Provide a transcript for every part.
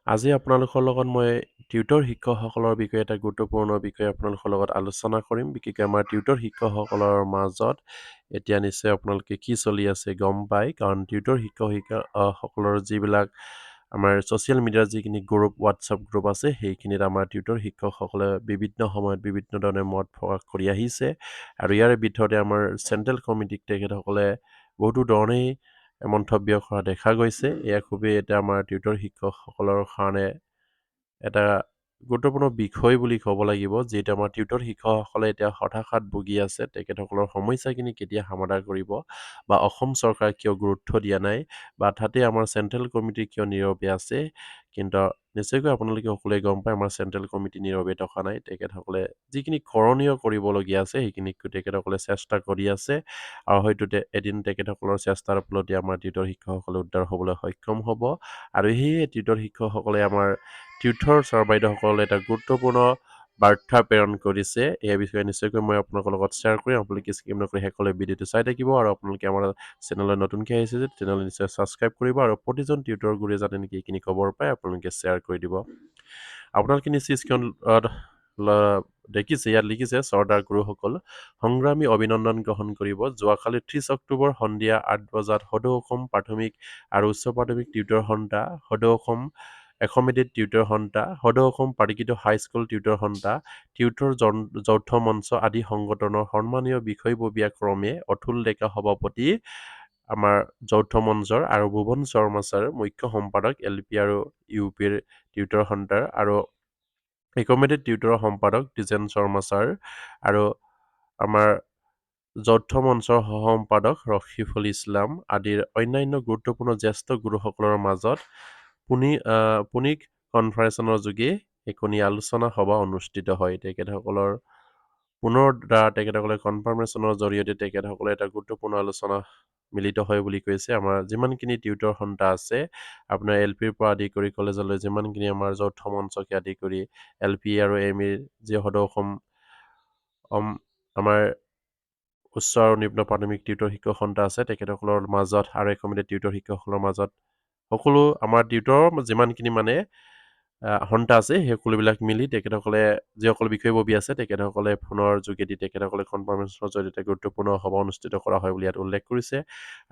আজি আপোনালোকৰ লগত মই টিউটৰ শিক্ষকসকলৰ বিষয়ে এটা গুৰুত্বপূৰ্ণ বিষয়ে আপোনালোকৰ লগত আলোচনা কৰিম। বিশেষকৈ আমাৰ টিউটৰ শিক্ষকসকলৰ মাজত এতিয়া নিশ্চয় আপোনালোকে কি চলি আছে গম পায়, কাৰণ টিউটৰ সকলৰ যিবিলাক আমাৰ ছ'চিয়েল মিডিয়াৰ যিখিনি গ্ৰুপ হোৱাটছআপ গ্ৰুপ আছে সেইখিনিত আমাৰ টিউটৰ শিক্ষকসকলে বিভিন্ন সময়ত বিভিন্ন ধৰণে মত প্ৰকাশ কৰি আহিছে আৰু ইয়াৰ ভিতৰতে আমাৰ চেণ্ট্ৰেল কমিটিক তেখেতসকলে বহুতো ধৰণেই মন্তব্য কৰা দেখা গৈছে। এয়া খুবেই এটা আমাৰ টিউটৰ শিক্ষকসকলৰ কাৰণে এটা গুৰুত্বপূৰ্ণ বিষয় বুলি ক'ব লাগিব, যিহেতু আমাৰ টিউটৰ শিক্ষকসকলে এতিয়া হতাশাত ভুগি আছে। তেখেতসকলৰ সমস্যাখিনি কেতিয়া সমাধান কৰিব বা অসম চৰকাৰে কিয় গুৰুত্ব দিয়া নাই বা তাতে আমাৰ চেণ্ট্ৰেল কমিটি কিয় নীৰৱে আছে, কিন্তু নিশ্চয়কৈ আপোনালোকে সকলোৱে গম পায় আমাৰ চেণ্ট্ৰেল কমিটি নীৰৱে থকা নাই। তেখেতসকলে যিখিনি কৰণীয় কৰিবলগীয়া আছে সেইখিনি তেখেতসকলে চেষ্টা কৰি আছে আৰু হয়তো এদিন তেখেতসকলৰ চেষ্টাৰ ফলতে আমাৰ টিউটৰ শিক্ষকসকলে উদ্ধাৰ হ'বলৈ সক্ষম হ'ব আৰু সেয়ে টিউটৰ শিক্ষকসকলে আমাৰ টিউটৰ ছাৰ বাইদেউসকলে এটা গুৰুত্বপূৰ্ণ বাৰ্তা প্ৰেৰণ কৰিছে। এই বিষয়ে নিশ্চয়কৈ মই আপোনালোকৰ লগত শ্বেয়াৰ কৰিম। আপোনালোকে স্কিপ নকৰি শেষলৈ ভিডিঅ'টো চাই থাকিব আৰু আপোনালোকে আমাৰ চেনেললৈ নতুনকৈ আহিছে যে চেনেল নিশ্চয় ছাবস্ক্ৰাইব কৰিব আৰু প্ৰতিজন টিউটৰ গুৰুৱে যাতে নেকি এইখিনি খবৰ পায় আপোনালোকে শ্বেয়াৰ কৰি দিব। আপোনালোকে নিশ্চয় স্ক্ৰীণত দেখিছে, ইয়াত লিখিছে চৰ্দাৰ গুৰুসকল সংগ্ৰামী অভিনন্দন গ্ৰহণ কৰিব। যোৱাকালি 30 অক্টোবৰ সন্ধিয়া 8 বজাত সদৌ অসম প্ৰাথমিক আৰু উচ্চ প্ৰাথমিক টিউটৰ সন্থা, সদৌ অসম একাডেমিক টিউটৰ সন্থা, সদৌ অসম প্ৰাকৃতিক হাইস্কুল টিউটৰ সন্থা, টিউটৰ যৌথ মঞ্চ আদি সংগঠনৰ সন্মানীয় বিষয়ববীয়া ক্ৰমে অতুল ডেকা সভাপতি আমাৰ যৌথ মঞ্চৰ আৰু ভুৱন শৰ্মা ছাৰ মুখ্য সম্পাদক LP আৰু UPৰ টিউটৰ সন্থাৰ আৰু একাডেমিক টিউটৰৰ সম্পাদক দ্বিজেন শৰ্মা ছাৰ আৰু আমাৰ যৌথ মঞ্চৰ সহ-সম্পাদক ৰফিফুল ইছলাম আদিৰ অন্যান্য গুৰুত্বপূৰ্ণ জ্যেষ্ঠ গুৰুসকলৰ মাজত পুনিক কনফাৰেঞ্চনৰ যোগে এখনি আলোচনা সভা অনুষ্ঠিত হয়। তেখেতসকলৰ পুনৰ তেখেতসকলে কনফাৰ্মেশ্যনৰ জৰিয়তে তেখেতসকলে এটা গুৰুত্বপূৰ্ণ আলোচনা মিলিত হয় বুলি কৈছে। আমাৰ যিমানখিনি টিউটৰ সন্থা আছে আপোনাৰ LPৰ পৰা আদি কৰি কলেজলৈ যিমানখিনি আমাৰ যৌথ মঞ্চকে আদি কৰি LP আৰু MEৰ যি সদৌ অসম আমাৰ উচ্চ আৰু নিম্ন প্ৰাথমিক টিউটৰ শিক্ষক সন্থা আছে তেখেতসকলৰ মাজত আৰু একাডেমিক টিউটৰ শিক্ষকসকলৰ মাজত সকলো আমাৰ টিউটৰ যিমানখিনি মানে সন্থা আছে সেই সকলোবিলাক মিলি তেখেতসকলে যিসকল বিষয়ববী আছে তেখেতসকলে ফোনৰ যোগেদি তেখেতসকলে কনফাৰ্মেশ্যনৰ জৰিয়তে গুৰুত্বপূৰ্ণ সভা অনুষ্ঠিত কৰা হয় বুলি ইয়াত উল্লেখ কৰিছে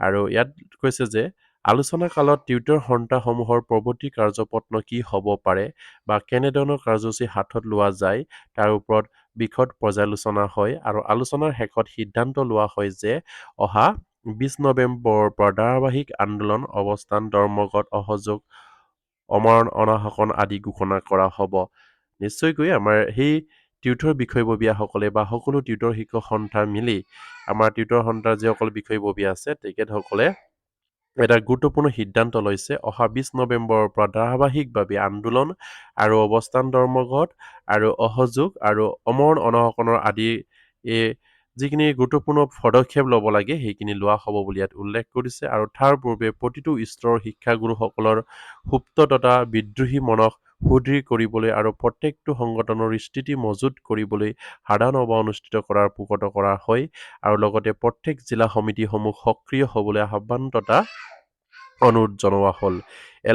আৰু ইয়াত কৈছে যে আলোচনা কালত টিউটৰ সন্থাসমূহৰ পৰৱৰ্তী কাৰ্যপত্ন কি হ'ব পাৰে বা কেনেধৰণৰ কাৰ্যসূচী হাতত লোৱা যায় তাৰ ওপৰত বিশদ পৰ্যালোচনা হয় আৰু আলোচনাৰ শেষত সিদ্ধান্ত লোৱা হয় যে অহা 20 নৱেম্বৰৰ পৰা ধাৰাবাহিক আন্দোলন অৱস্থান ধৰ্মঘট অসহযোগ আমৰণ অনশন আদি ঘোষণা কৰা হ'ব। নিশ্চয়কৈ আমাৰ সেই টিউটৰ বিষয়ববীয়াসকলে বা সকলো টিউটৰ শিক্ষক সন্থা মিলি আমাৰ টিউটৰ সন্থাৰ যিসকল বিষয়ববীয়া আছে তেখেতসকলে এটা গুৰুত্বপূৰ্ণ সিদ্ধান্ত লৈছে অহা 20 নৱেম্বৰৰ পৰা ধাৰাবাহিকভাৱে আন্দোলন আৰু অৱস্থান ধৰ্মঘট আৰু অসহযোগ আৰু আমৰণ অনশনৰ আদি যিখিনি গুৰুত্বপূৰ্ণ পদক্ষেপ ল'ব লাগে সেইখিনি লোৱা হ'ব বুলি ইয়াত উল্লেখ কৰিছে আৰু তাৰ পূৰ্বে প্ৰতিটো স্তৰৰ শিক্ষাগুৰুসকলৰ সুপ্ত তথা বিদ্ৰোহী মনক সুদৃঢ় কৰিবলৈ আৰু প্ৰত্যেকটো সংগঠনৰ স্থিতি মজুত কৰিবলৈ সাধাৰণ সভা অনুষ্ঠিত কৰাৰ পোষকতা কৰা হয় আৰু লগতে প্ৰত্যেক জিলা সমিতিসমূহ সক্ৰিয় হ'বলৈ আহ্বান তথা অনুৰোধ জনোৱা হ'ল।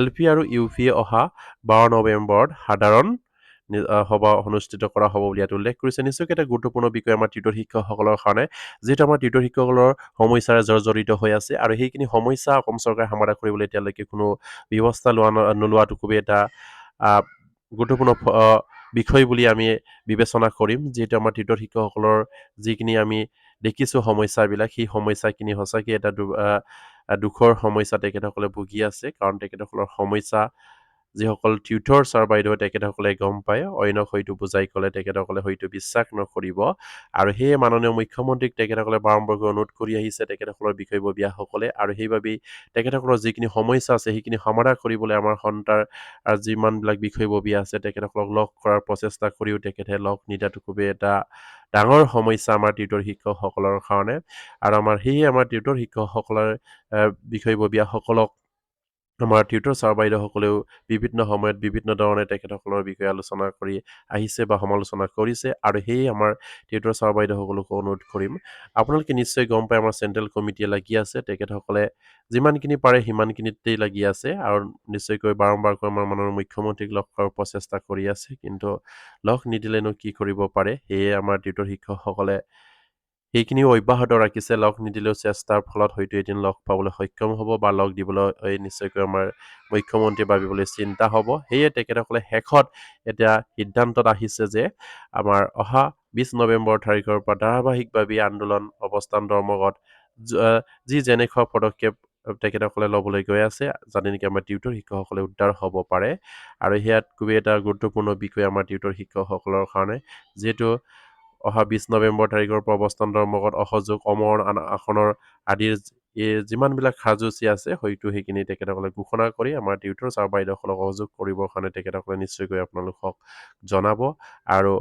LP আৰু UP অহা 12 নৱেম্বৰত সাধাৰণ সভা অনুষ্ঠিত কৰা হ'ব বুলি ইয়াত উল্লেখ কৰিছে। নিশ্চয়কৈ এটা গুৰুত্বপূৰ্ণ বিষয় আমাৰ টিউটৰ শিক্ষকসকলৰ কাৰণে, যিহেতু আমাৰ টিউটৰ শিক্ষকসকলৰ সমস্যাৰে জৰ্জৰিত হৈ আছে আৰু সেইখিনি সমস্যা অসম চৰকাৰে সমাধান কৰিবলৈ এতিয়ালৈকে কোনো ব্যৱস্থা নোলোৱাটো খুবেই এটা গুৰুত্বপূৰ্ণ বিষয় বুলি আমি বিবেচনা কৰিম। যিহেতু আমাৰ টিউটৰ শিক্ষকসকলৰ যিখিনি আমি দেখিছোঁ সমস্যাবিলাক সেই সমস্যাখিনি সঁচাকৈ এটা দুখৰ সমস্যা তেখেতসকলে ভুগি আছে, কাৰণ তেখেতসকলৰ সমস্যা যিসকল টিউটৰ ছাৰ বাইদেউ তেখেতসকলে গম পায়, অন্যক হয়তো বুজাই ক'লে তেখেতসকলে হয়তো বিশ্বাস নকৰিব আৰু সেয়ে মাননীয় মুখ্যমন্ত্ৰীক তেখেতসকলে বাৰম্বাৰকৈ অনুৰোধ কৰি আহিছে তেখেতসকলৰ বিষয়ববীয়াসকলে আৰু সেইবাবেই তেখেতসকলৰ যিখিনি সমস্যা আছে সেইখিনি সমাধান কৰিবলৈ আমাৰ সন্থাৰ যিমানবিলাক বিষয়ববীয়া আছে তেখেতসকলক লগ কৰাৰ প্ৰচেষ্টা কৰিও তেখেতে লগ নিদিয়াটো খুবেই এটা ডাঙৰ সমস্যা আমাৰ টিউটৰ শিক্ষকসকলৰ কাৰণে আৰু সেয়ে আমাৰ টিউটৰ শিক্ষকসকলৰ বিষয়ববীয়াসকলক আমাৰ টিউটৰ ছাৰ বাইদেউসকলেও বিভিন্ন সময়ত বিভিন্ন ধৰণে তেখেতসকলৰ বিষয়ে আলোচনা কৰি আহিছে বা সমালোচনা কৰিছে আৰু সেয়ে আমাৰ টিউটৰ ছাৰ বাইদেউসকলকো অনুৰোধ কৰিম আপোনালোকে নিশ্চয় গম পায় আমাৰ চেণ্ট্ৰেল কমিটিয়ে লাগি আছে তেখেতসকলে যিমানখিনি পাৰে সিমানখিনিতেই লাগি আছে আৰু নিশ্চয়কৈ বাৰম্বাৰকৈ আমাৰ মাননীয় মুখ্যমন্ত্ৰীক লগ কৰাৰ প্ৰচেষ্টা কৰি আছে কিন্তু লগ নিদিলেনো কি কৰিব পাৰে সেয়ে আমাৰ টিউটৰ শিক্ষকসকলে সেইখিনিও অব্যাহত ৰাখিছে লগ নিদিলেও চেষ্টাৰ ফলত হয়তো এদিন লগ পাবলৈ সক্ষম হ'ব বা লগ দিবলৈ নিশ্চয়কৈ আমাৰ মুখ্যমন্ত্ৰী ভাবিবলৈ চিন্তা হ'ব সেয়ে তেখেতসকলে শেষত এতিয়া সিদ্ধান্তত আহিছে যে আমাৰ অহা 20 নৱেম্বৰ তাৰিখৰ পৰা ধাৰাবাহিকভাৱে আন্দোলন অৱস্থান ধৰ্মঘট যি যেনেকুৱা পদক্ষেপ তেখেতসকলে ল'বলৈ গৈ আছে যাতে নেকি আমাৰ টিউটৰ শিক্ষকসকলে উদ্ধাৰ হ'ব পাৰে আৰু সেয়াত খুবেই এটা গুৰুত্বপূৰ্ণ বিষয় আমাৰ টিউটৰ শিক্ষকসকলৰ কাৰণে যিহেতু অহা 20 নৱেম্বৰ তাৰিখৰ পৰা অৱস্থান ধৰ্মঘট অসহযোগ আমৰণ আসনৰ আদিৰ যিমানবিলাক কাৰ্যসূচী আছে হয়তো সেইখিনি তেখেতসকলে ঘোষণা কৰি আমাৰ টিউটৰ ছাৰ বাইদেউসকলক সহযোগ কৰিবৰ কাৰণে তেখেতসকলে নিশ্চয়কৈ আপোনালোকক জনাব আৰু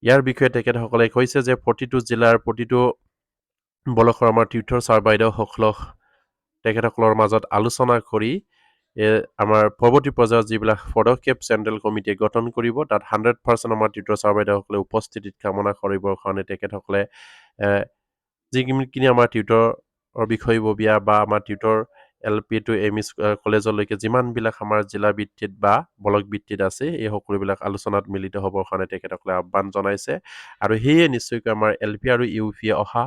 ইয়াৰ বিষয়ে তেখেতসকলে কৈছে যে প্ৰতিটো জিলাৰ প্ৰতিটো বলকৰ আমাৰ টিউটৰ ছাৰ বাইদেউসকলক তেখেতসকলৰ মাজত আলোচনা কৰি আমাৰ পৰৱৰ্তী পৰ্যায়ত যিবিলাক পদক্ষেপ চেণ্ট্ৰেল কমিটিয়ে গঠন কৰিব তাত 100% আমাৰ টিউটৰ ছাৰ বাইদেউসকলে উপস্থিতিত কামনা কৰিবৰ কাৰণে তেখেতসকলে যিখিনি আমাৰ টিউটৰৰ বিষয়ববীয়া বা আমাৰ টিউটৰ LP to ME কলেজলৈকে যিমানবিলাক আমাৰ জিলা ভিত্তিত বা ব্লক ভিত্তিত আছে এই সকলোবিলাক আলোচনাত মিলিত হ'বৰ কাৰণে তেখেতসকলে আহ্বান জনাইছে আৰু সেয়ে নিশ্চয়কৈ আমাৰ LP আৰু UP অহা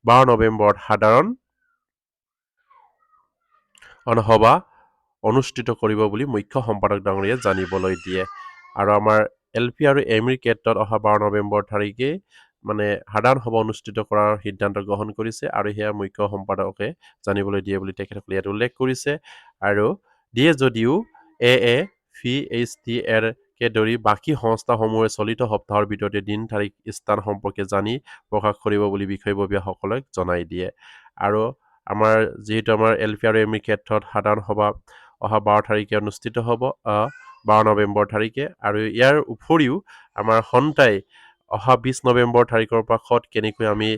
12 নৱেম্বৰত সাধাৰণ সভা অনুষ্ঠিত কৰিব বুলি মুখ্য সম্পাদক ডাঙৰীয়াই জানিবলৈ দিয়ে আৰু আমাৰ LP আৰু ME ক্ষেত্ৰত অহা 12 নৱেম্বৰ তাৰিখে মানে সাধাৰণ সভা অনুষ্ঠিত কৰাৰ সিদ্ধান্ত গ্ৰহণ কৰিছে আৰু সেয়া মুখ্য সম্পাদকে জানিবলৈ দিয়ে বুলি তেখেতসকলে ইয়াত উল্লেখ কৰিছে আৰু দিয়ে যদিও AAPHTR কে ধৰি বাকী সংস্থাসমূহে চলিত সপ্তাহৰ ভিতৰতে দিন তাৰিখ স্থান সম্পৰ্কে জানি প্ৰকাশ কৰিব বুলি বিষয়ববীয়াসকলক জনাই দিয়ে আৰু আমাৰ যিহেতু আমাৰ LP আৰু ME ক্ষেত্ৰত সাধাৰণ সভা অহা 12 তাৰিখে অনুষ্ঠিত হ'ব 12 নৱেম্বৰ তাৰিখে আৰু ইয়াৰ উপৰিও আমাৰ সন্তাই অহা 20 নৱেম্বৰ তাৰিখৰ পাছত কেনেকৈ আমি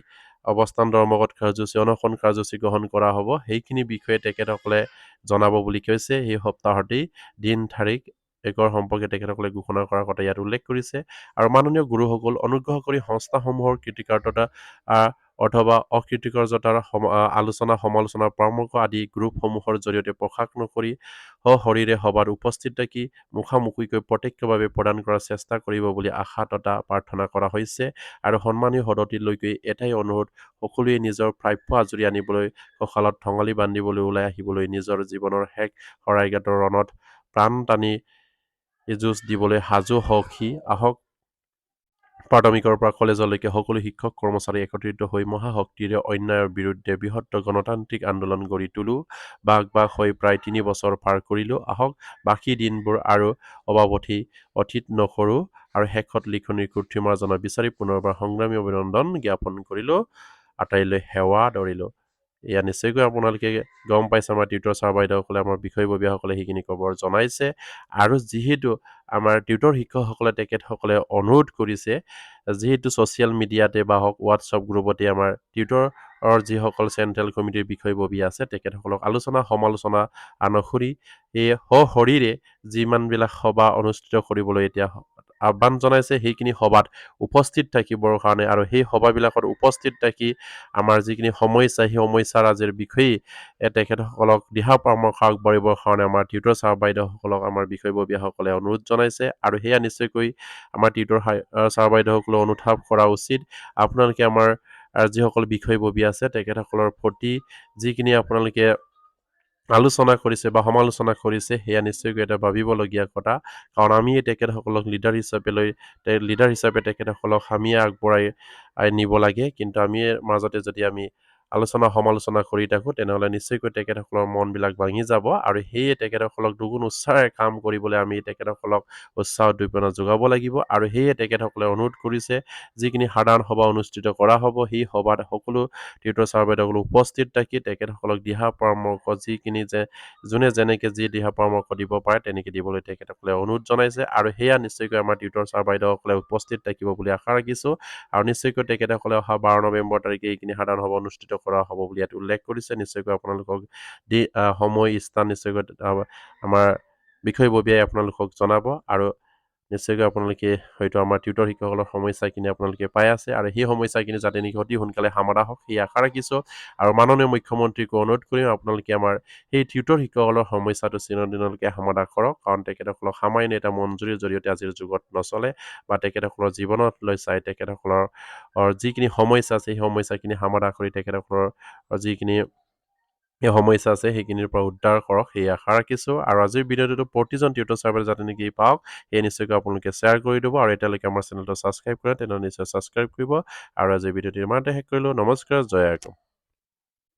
অৱস্থান ধৰ্মঘট কাৰ্যসূচী অনশন কাৰ্যসূচী গ্ৰহণ কৰা হ'ব সেইখিনি বিষয়ে তেখেতসকলে জনাব বুলি কৈছে এই সপ্তাহতেই দিন তাৰিখ একৰ সম্পৰ্কে তেখেতসকলে ঘোষণা কৰাৰ কথা ইয়াত উল্লেখ কৰিছে আৰু মাননীয় গুৰুসকল অনুগ্ৰহ কৰি সংস্থাসমূহৰ কৃতিকাৰ্যতা অথবা অকৃতিকাৰ্যতাৰ আলোচনা সমালোচনা পৰামৰ্শ আদি গ্ৰুপসমূহৰ জৰিয়তে প্ৰকাশ নকৰি সশৰীৰে সভাত উপস্থিত থাকি মুখামুখিকৈ প্ৰত্যক্ষভাৱে প্ৰদান কৰাৰ চেষ্টা কৰিব বুলি আশা তথা প্ৰাৰ্থনা কৰা হৈছে আৰু সন্মানীয় সদতিলৈকে এটাই অনুৰোধ সকলোৱে নিজৰ প্ৰাপ্য আজৰি আনিবলৈ কঁকালত ঠঙালি বান্ধিবলৈ ওলাই আহিবলৈ নিজৰ জীৱনৰ শেষ শৰাইঘাটৰ ৰণত প্ৰাণ টানি যুঁজ দিবলৈ সাজু হওক আহক প্ৰাথমিকৰ পৰা কলেজলৈকে সকলো শিক্ষক কৰ্মচাৰী একত্ৰিত হৈ মহাশক্তিৰে অন্যায়ৰ বিৰুদ্ধে বৃহত্তৰ গণতান্ত্ৰিক আন্দোলন গঢ়ি তোলো বাঘ হৈ প্ৰায় 3 বছৰ পাৰ কৰিলো আহক বাকী দিনবোৰ আৰু অতীত নকৰো আৰু শেষত লিখনিৰ কৃত্ৰিমাৰ্জনা বিচাৰি পুনৰবাৰ সংগ্ৰামী অভিনন্দন জ্ঞাপন কৰিলো আটাইলৈ সেৱা ধৰিলো এয়া নিশ্চয়কৈ আপোনালোকে গম পাইছে আমাৰ টিউটৰ ছাৰ বাইদেউসকলে আমাৰ বিষয়ববীয়াসকলে সেইখিনি খবৰ জনাইছে আৰু যিহেতু আমাৰ টিউটৰ শিক্ষকসকলে তেখেতসকলে অনুৰোধ কৰিছে যিহেতু ছ'চিয়েল মিডিয়াতে বা হওক হোৱাটছআপ গ্ৰুপতে আমাৰ টিউটৰৰ যিসকল চেণ্ট্ৰেল কমিটিৰ বিষয়ববীয়া আছে তেখেতসকলক আলোচনা সমালোচনা অনুসৰি এই সশৰীৰে যিমানবিলাক সভা অনুষ্ঠিত কৰিবলৈ এতিয়া আহ্বান জনাইছে সেইখিনি সভাত উপস্থিত থাকিবৰ কাৰণে আৰু সেই সভাবিলাকত উপস্থিত থাকি আমাৰ যিখিনি সমস্যা সেই সমস্যাৰাজিৰ বিষয়ে তেখেতসকলক দিহা পৰামৰ্শ আগবাঢ়িবৰ কাৰণে আমাৰ টিউটৰ ছাৰ বাইদেউসকলক আমাৰ বিষয়ববীয়াসকলে অনুৰোধ জনাইছে আৰু সেয়া নিশ্চয়কৈ আমাৰ টিউটৰ ছাৰ বাইদেউসকলে অনুধাৱ কৰা উচিত আপোনালোকে আমাৰ যিসকল বিষয়ববীয়া আছে তেখেতসকলৰ প্ৰতি যিখিনি আপোনালোকে আলোচনা কৰিছে বা সমালোচনা কৰিছে সেয়া নিশ্চয়কৈ এটা ভাবিবলগীয়া কথা কাৰণ আমি তেখেতসকলক লিডাৰ হিচাপে তেখেতসকলক আমিয়ে আগবঢ়াই নিব লাগে কিন্তু আমি মাজতে যদি আমি আলোচনা সমালোচনা কৰি থাকোঁ তেনেহ'লে নিশ্চয়কৈ তেখেতসকলৰ মনবিলাক ভাঙি যাব আৰু সেয়ে তেখেতসকলক দুগুণ উৎসাহেৰে কাম কৰিবলৈ আমি তেখেতসকলক উৎসাহ উদ্দীপনা যোগাব লাগিব আৰু সেয়ে তেখেতসকলে অনুৰোধ কৰিছে যিখিনি সাধাৰণ সভা অনুষ্ঠিত কৰা হ'ব সেই সভাত সকলো টিউটৰ ছাৰ বাইদেউসকল উপস্থিত থাকি তেখেতসকলক দিহা পৰামৰ্শ যিখিনি যোনে যেনেকৈ যি দিহা পৰামৰ্শ দিব পাৰে তেনেকৈ দিবলৈ তেখেতসকলে অনুৰোধ জনাইছে আৰু সেয়া নিশ্চয়কৈ আমাৰ টিউটৰ ছাৰ বাইদেউসকলে উপস্থিত থাকিব বুলি আশা ৰাখিছোঁ আৰু নিশ্চয়কৈ তেখেতসকলে অহা 12 নৱেম্বৰ তাৰিখে এইখিনি সাধাৰণ সভা অনুষ্ঠিত কৰা হ'ব বুলি ইয়াত উল্লেখ কৰিছে নিশ্চয়কৈ আপোনালোকক সময় স্থান নিশ্চয়কৈ আমাৰ বিষয়ববীয়াই আপোনালোকক জনাব আৰু নিশ্চয়কৈ আপোনালোকে হয়তো আমাৰ টিউটৰ শিক্ষকসকলৰ সমস্যাখিনি আপোনালোকে পাই আছে আৰু সেই সমস্যাখিনি যাতে নেকি অতি সোনকালে সমাধা হওক সেই আশা ৰাখিছোঁ আৰু মাননীয় মুখ্যমন্ত্ৰীকো অনুৰোধ কৰিম আপোনালোকে আমাৰ সেই টিউটৰ শিক্ষকসকলৰ সমস্যাটো চিৰদিনলৈকে সমাধা কৰক কাৰণ তেখেতসকলক সামান্য এটা মঞ্জুৰিৰ জৰিয়তে আজিৰ যুগত নচলে বা তেখেতসকলৰ জীৱনত লৈ চাই তেখেতসকলৰ যিখিনি সমস্যা আছে সেই সমস্যাখিনি সমাধা কৰি তেখেতসকলৰ যিখিনি সমস্যা আছে সেইখিনিৰ পৰা উদ্ধাৰ কৰক সেই আশা ৰাখিছোঁ আৰু আজিৰ ভিডিঅ'টো প্ৰতিজন টিউটৰ ছাৰ্ভাৰে যাতে নেকি পাওক সেই নিশ্চয়কৈ আপোনালোকে শ্বেয়াৰ কৰি দিব আৰু এতিয়ালৈকে আমাৰ চেনেলটো ছাবস্ক্ৰাইব কৰে তেনেহ'লে নিশ্চয় ছাবস্ক্ৰাইব কৰিব আৰু আজিৰ ভিডিঅ'টো ইমানতে শেষ কৰিলোঁ নমস্কাৰ জয় আইকম